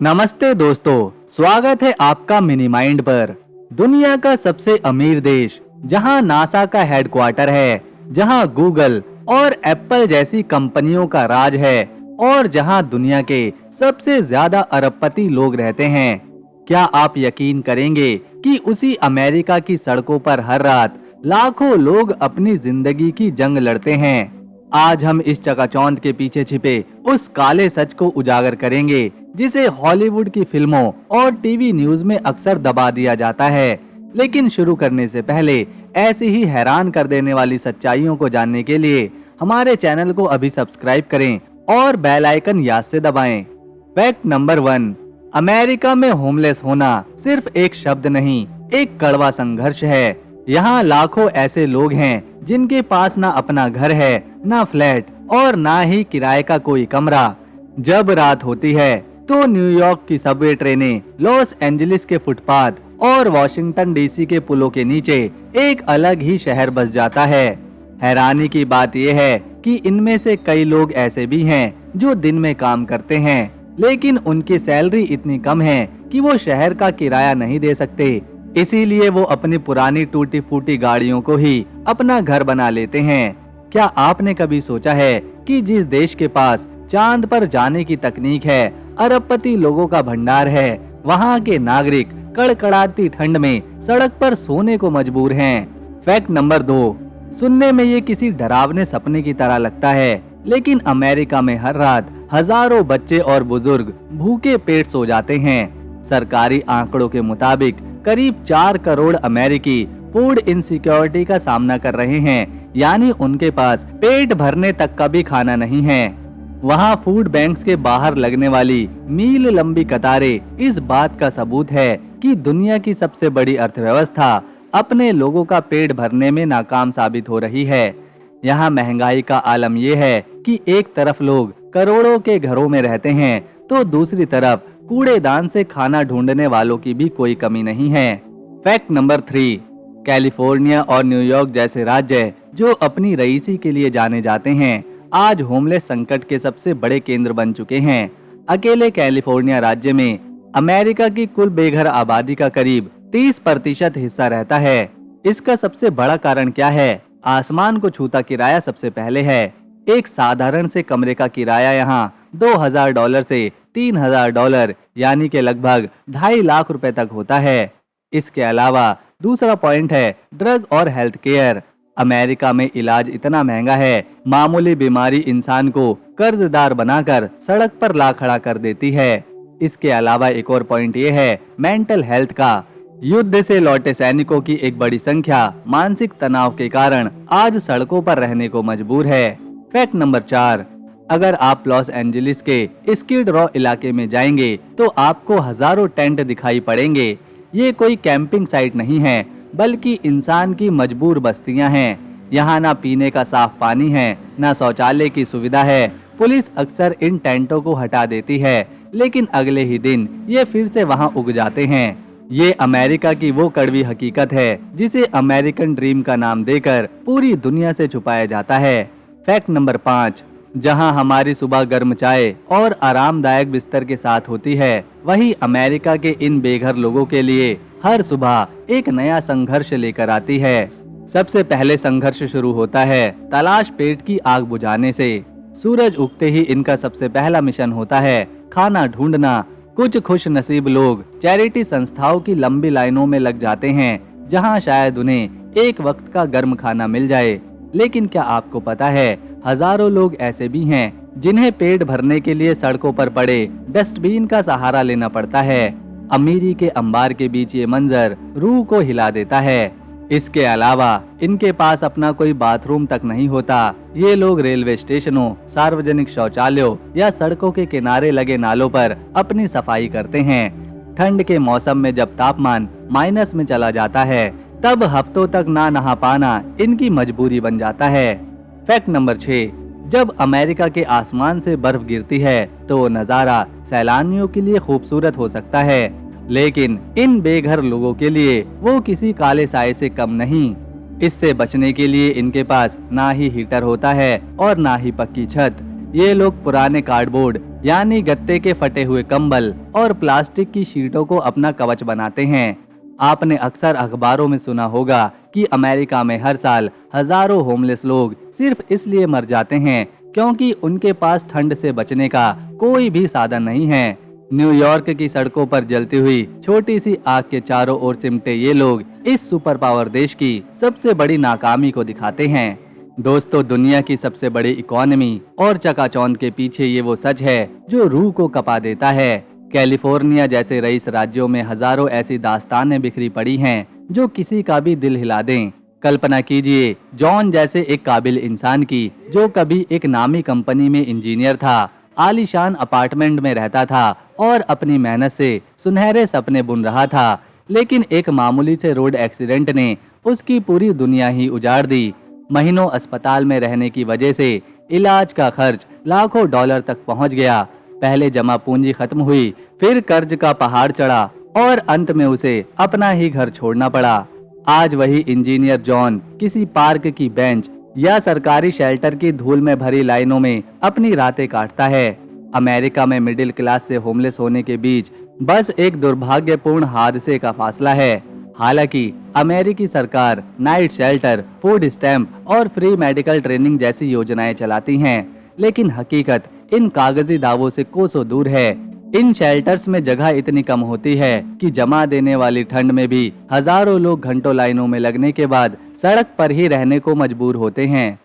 नमस्ते दोस्तों, स्वागत है आपका मिनी माइंड पर। दुनिया का सबसे अमीर देश, जहां नासा का हेडक्वार्टर है, जहां गूगल और एप्पल जैसी कंपनियों का राज है और जहां दुनिया के सबसे ज्यादा अरबपति लोग रहते हैं। क्या आप यकीन करेंगे कि उसी अमेरिका की सड़कों पर हर रात लाखों लोग अपनी जिंदगी की जंग लड़ते हैं। आज हम इस चकाचौंध के पीछे छिपे उस काले सच को उजागर करेंगे जिसे हॉलीवुड की फिल्मों और टीवी न्यूज में अक्सर दबा दिया जाता है। लेकिन शुरू करने से पहले ऐसी ही हैरान कर देने वाली सच्चाइयों को जानने के लिए हमारे चैनल को अभी सब्सक्राइब करें और बेल आइकन याद से दबाएं। फैक्ट नंबर 1, अमेरिका में होमलेस होना सिर्फ एक शब्द नहीं, एक कड़वा संघर्ष है। यहाँ लाखों ऐसे लोग हैं जिनके पास ना अपना घर है, ना फ्लैट और ना ही किराए का कोई कमरा। जब रात होती है तो न्यूयॉर्क की सबवे ट्रेनें, लॉस एंजलिस के फुटपाथ और वॉशिंगटन डीसी के पुलों के नीचे एक अलग ही शहर बस जाता है। हैरानी की बात यह है कि इनमें से कई लोग ऐसे भी हैं जो दिन में काम करते हैं, लेकिन उनकी सैलरी इतनी कम है कि वो शहर का किराया नहीं दे सकते। इसीलिए वो अपनी पुरानी टूटी फूटी गाड़ियों को ही अपना घर बना लेते हैं। क्या आपने कभी सोचा है कि जिस देश के पास चांद पर जाने की तकनीक है, अरबपति लोगों का भंडार है, वहाँ के नागरिक कड़कड़ाती ठंड में सड़क पर सोने को मजबूर हैं। फैक्ट नंबर 2, सुनने में ये किसी डरावने सपने की तरह लगता है, लेकिन अमेरिका में हर रात हजारों बच्चे और बुजुर्ग भूखे पेट सो जाते हैं। सरकारी आंकड़ों के मुताबिक करीब 4 करोड़ अमेरिकी फूड इनसिक्योरिटी का सामना कर रहे हैं, यानी उनके पास पेट भरने तक का भी खाना नहीं है। वहाँ फूड बैंक्स के बाहर लगने वाली मील लंबी कतारें इस बात का सबूत है कि दुनिया की सबसे बड़ी अर्थव्यवस्था अपने लोगों का पेट भरने में नाकाम साबित हो रही है। यहाँ महंगाई का आलम यह है कि एक तरफ लोग करोड़ों के घरों में रहते हैं तो दूसरी तरफ कूड़ेदान से खाना ढूंढने वालों की भी कोई कमी नहीं है। फैक्ट नंबर 3, कैलिफोर्निया और न्यूयॉर्क जैसे राज्य जो अपनी रईसी के लिए जाने जाते हैं, आज होमलेस संकट के सबसे बड़े केंद्र बन चुके हैं। अकेले कैलिफोर्निया राज्य में अमेरिका की कुल बेघर आबादी का करीब 30% हिस्सा रहता है। इसका सबसे बड़ा कारण क्या है? आसमान को छूता किराया सबसे पहले है। एक साधारण से कमरे का किराया यहाँ $2000 से $3000 यानी कि लगभग 2.5 लाख रुपए तक होता है। इसके अलावा दूसरा पॉइंट है ड्रग और हेल्थ केयर। अमेरिका में इलाज इतना महंगा है, मामूली बीमारी इंसान को कर्जदार बनाकर सड़क पर ला खड़ा कर देती है। इसके अलावा एक और पॉइंट ये है मेंटल हेल्थ का। युद्ध से लौटे सैनिकों की एक बड़ी संख्या मानसिक तनाव के कारण आज सड़कों पर रहने को मजबूर है। फैक्ट नंबर 4, अगर आप लॉस एंजलिस के स्किड रॉ इलाके में जाएंगे तो आपको हजारों टेंट दिखाई पड़ेंगे। ये कोई कैंपिंग साइट नहीं है, बल्कि इंसान की मजबूर बस्तियां हैं। यहाँ ना पीने का साफ पानी है, ना शौचालय की सुविधा है। पुलिस अक्सर इन टेंटों को हटा देती है, लेकिन अगले ही दिन ये फिर से वहाँ उग जाते हैं। ये अमेरिका की वो कड़वी हकीकत है जिसे अमेरिकन ड्रीम का नाम देकर पूरी दुनिया से छुपाया जाता है। फैक्ट नंबर 5, जहां हमारी सुबह गर्म चाय और आरामदायक बिस्तर के साथ होती है, वही अमेरिका के इन बेघर लोगों के लिए हर सुबह एक नया संघर्ष लेकर आती है। सबसे पहले संघर्ष शुरू होता है तलाश पेट की आग बुझाने से। सूरज उगते ही इनका सबसे पहला मिशन होता है खाना ढूंढना। कुछ खुश नसीब लोग चैरिटी संस्थाओं की लंबी लाइनों में लग जाते हैं, जहां शायद उन्हें एक वक्त का गर्म खाना मिल जाए। लेकिन क्या आपको पता है, हजारों लोग ऐसे भी हैं जिन्हें पेट भरने के लिए सड़कों पर पड़े डस्टबिन का सहारा लेना पड़ता है। अमीरी के अंबार के बीच ये मंजर रूह को हिला देता है। इसके अलावा इनके पास अपना कोई बाथरूम तक नहीं होता। ये लोग रेलवे स्टेशनों, सार्वजनिक शौचालयों या सड़कों के किनारे लगे नालों पर अपनी सफाई करते हैं। ठंड के मौसम में जब तापमान माइनस में चला जाता है, तब हफ्तों तक ना नहा पाना इनकी मजबूरी बन जाता है। फैक्ट नंबर 6, जब अमेरिका के आसमान से बर्फ गिरती है तो वो नजारा सैलानियों के लिए खूबसूरत हो सकता है, लेकिन इन बेघर लोगों के लिए वो किसी काले साए से कम नहीं। इससे बचने के लिए इनके पास ना ही हीटर होता है और ना ही पक्की छत। ये लोग पुराने कार्डबोर्ड यानी गत्ते के फटे हुए कंबल और प्लास्टिक की शीटों को अपना कवच बनाते हैं। आपने अक्सर अखबारों में सुना होगा कि अमेरिका में हर साल हजारों होमलेस लोग सिर्फ इसलिए मर जाते हैं क्योंकि उनके पास ठंड से बचने का कोई भी साधन नहीं है। न्यूयॉर्क की सड़कों पर जलती हुई छोटी सी आग के चारों ओर सिमटे ये लोग इस सुपर पावर देश की सबसे बड़ी नाकामी को दिखाते हैं। दोस्तों, दुनिया की सबसे बड़ी इकोनॉमी और चकाचौंध के पीछे ये वो सच है जो रूह को कपा देता है। कैलिफोर्निया जैसे रईस राज्यों में हजारों ऐसी दास्तानें बिखरी पड़ी हैं जो किसी का भी दिल हिला दें। कल्पना कीजिए जॉन जैसे एक काबिल इंसान की, जो कभी एक नामी कंपनी में इंजीनियर था, आलीशान अपार्टमेंट में रहता था और अपनी मेहनत से सुनहरे सपने बुन रहा था, लेकिन एक मामूली से रोड एक्सीडेंट ने उसकी पूरी दुनिया ही उजाड़ दी। महीनों अस्पताल में रहने की वजह से इलाज का खर्च लाखों डॉलर तक पहुंच गया। पहले जमा पूंजी खत्म हुई, फिर कर्ज का पहाड़ चढ़ा और अंत में उसे अपना ही घर छोड़ना पड़ा। आज वही इंजीनियर जॉन किसी पार्क की बेंच या सरकारी शेल्टर की धूल में भरी लाइनों में अपनी रातें काटता है। अमेरिका में मिडिल क्लास से होमलेस होने के बीच बस एक दुर्भाग्यपूर्ण हादसे का फासला है। हालांकि अमेरिकी सरकार नाइट शेल्टर, फूड स्टैम्प और फ्री मेडिकल ट्रेनिंग जैसी योजनाएं चलाती हैं, लेकिन हकीकत इन कागजी दावों से कोसों दूर है। इन शेल्टर्स में जगह इतनी कम होती है कि जमा देने वाली ठंड में भी हजारों लोग घंटों लाइनों में लगने के बाद सड़क पर ही रहने को मजबूर होते हैं।